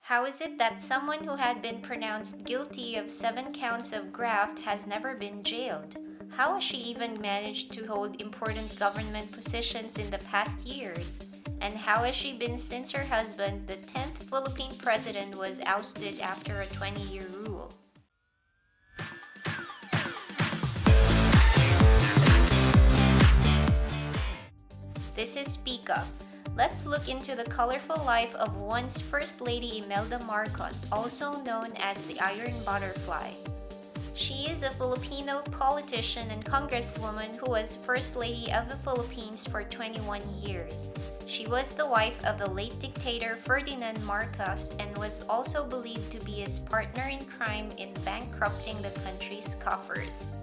How is it that someone who had been pronounced guilty of 7 counts of graft has never been jailed? How has she even managed to hold important government positions in the past years? And how has she been since her husband, the 10th Philippine president, was ousted after a 20-year rule? This is SpeakUP. Let's look into the colorful life of once First Lady Imelda Marcos, also known as the Iron Butterfly. She is a Filipino politician and congresswoman who was First Lady of the Philippines for 21 years. She was the wife of the late dictator Ferdinand Marcos and was also believed to be his partner in crime in bankrupting the country's coffers.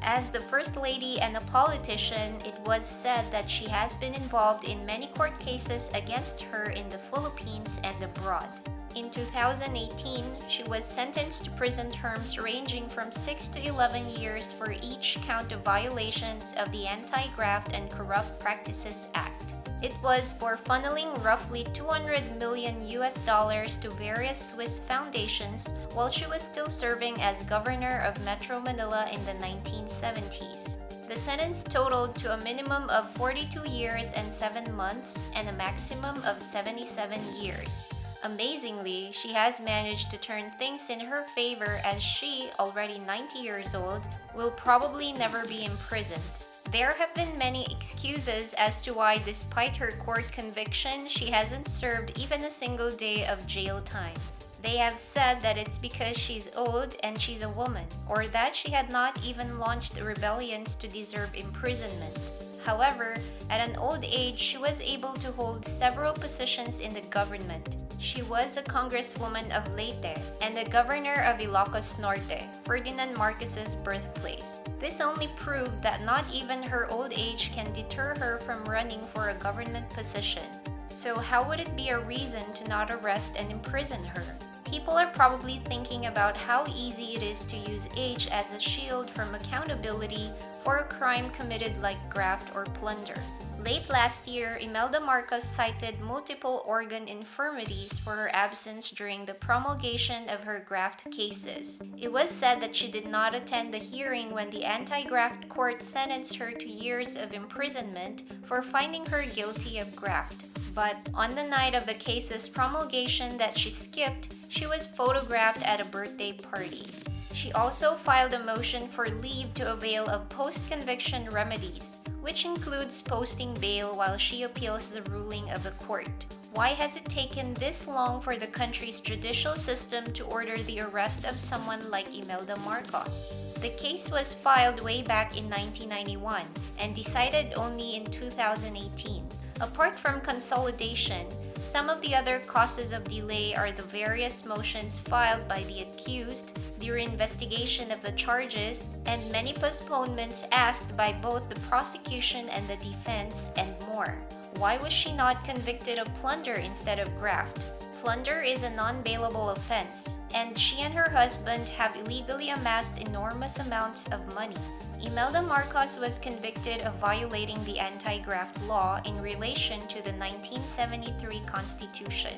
As the First Lady and a politician, it was said that she has been involved in many court cases against her in the Philippines and abroad. In 2018, she was sentenced to prison terms ranging from 6 to 11 years for each count of violations of the Anti-Graft and Corrupt Practices Act. It was for funneling roughly $200 million to various Swiss foundations while she was still serving as governor of Metro Manila in the 1970s. The sentence totaled to a minimum of 42 years and 7 months and a maximum of 77 years. Amazingly, she has managed to turn things in her favor as she, already 90 years old, will probably never be imprisoned. There have been many excuses as to why, despite her court conviction, she hasn't served even a single day of jail time. They have said that it's because she's old and she's a woman, or that she had not even launched rebellions to deserve imprisonment. However, at an old age, she was able to hold several positions in the government. She was a congresswoman of Leyte and the governor of Ilocos Norte, Ferdinand Marcos's birthplace. This only proved that not even her old age can deter her from running for a government position. So how would it be a reason to not arrest and imprison her? People are probably thinking about how easy it is to use age as a shield from accountability for a crime committed like graft or plunder. Late last year, Imelda Marcos cited multiple organ infirmities for her absence during the promulgation of her graft cases. It was said that she did not attend the hearing when the anti-graft court sentenced her to years of imprisonment for finding her guilty of graft. But on the night of the case's promulgation that she skipped, she was photographed at a birthday party. She also filed a motion for leave to avail of post-conviction remedies, which includes posting bail while she appeals the ruling of the court. Why has it taken this long for the country's judicial system to order the arrest of someone like Imelda Marcos? The case was filed way back in 1991 and decided only in 2018. Apart from consolidation, some of the other causes of delay are the various motions filed by the accused, the reinvestigation of the charges, and many postponements asked by both the prosecution and the defense, and more. Why was she not convicted of plunder instead of graft? Plunder is a non-bailable offense, and she and her husband have illegally amassed enormous amounts of money. Imelda Marcos was convicted of violating the anti-graft law in relation to the 1973 Constitution.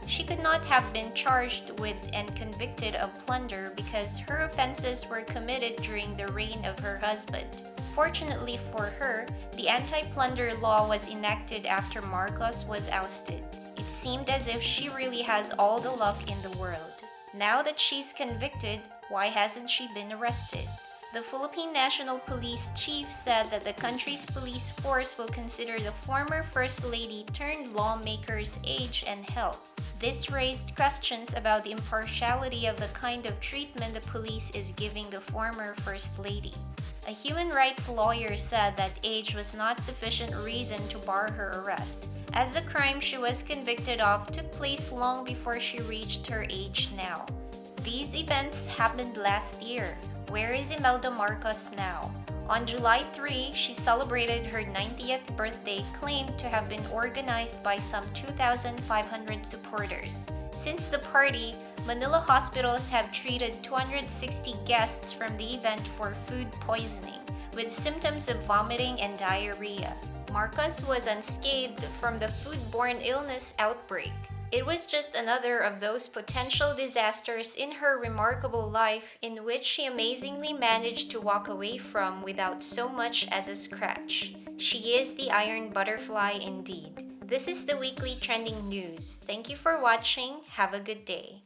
She could not have been charged with and convicted of plunder because her offenses were committed during the reign of her husband. Fortunately for her, the anti-plunder law was enacted after Marcos was ousted. It seemed as if she really has all the luck in the world. Now that she's convicted, why hasn't she been arrested? The Philippine National Police Chief said that the country's police force will consider the former First Lady turned lawmaker's age and health. This raised questions about the impartiality of the kind of treatment the police is giving the former First Lady. A human rights lawyer said that age was not sufficient reason to bar her arrest, as the crime she was convicted of took place long before she reached her age now. These events happened last year. Where is Imelda Marcos now? On July 3, she celebrated her 90th birthday, claimed to have been organized by some 2,500 supporters. Since the party, Manila hospitals have treated 260 guests from the event for food poisoning, with symptoms of vomiting and diarrhea. Marcos was unscathed from the foodborne illness outbreak. It was just another of those potential disasters in her remarkable life in which she amazingly managed to walk away from without so much as a scratch. She is the Iron Butterfly indeed. This is the weekly trending news. Thank you for watching. Have a good day.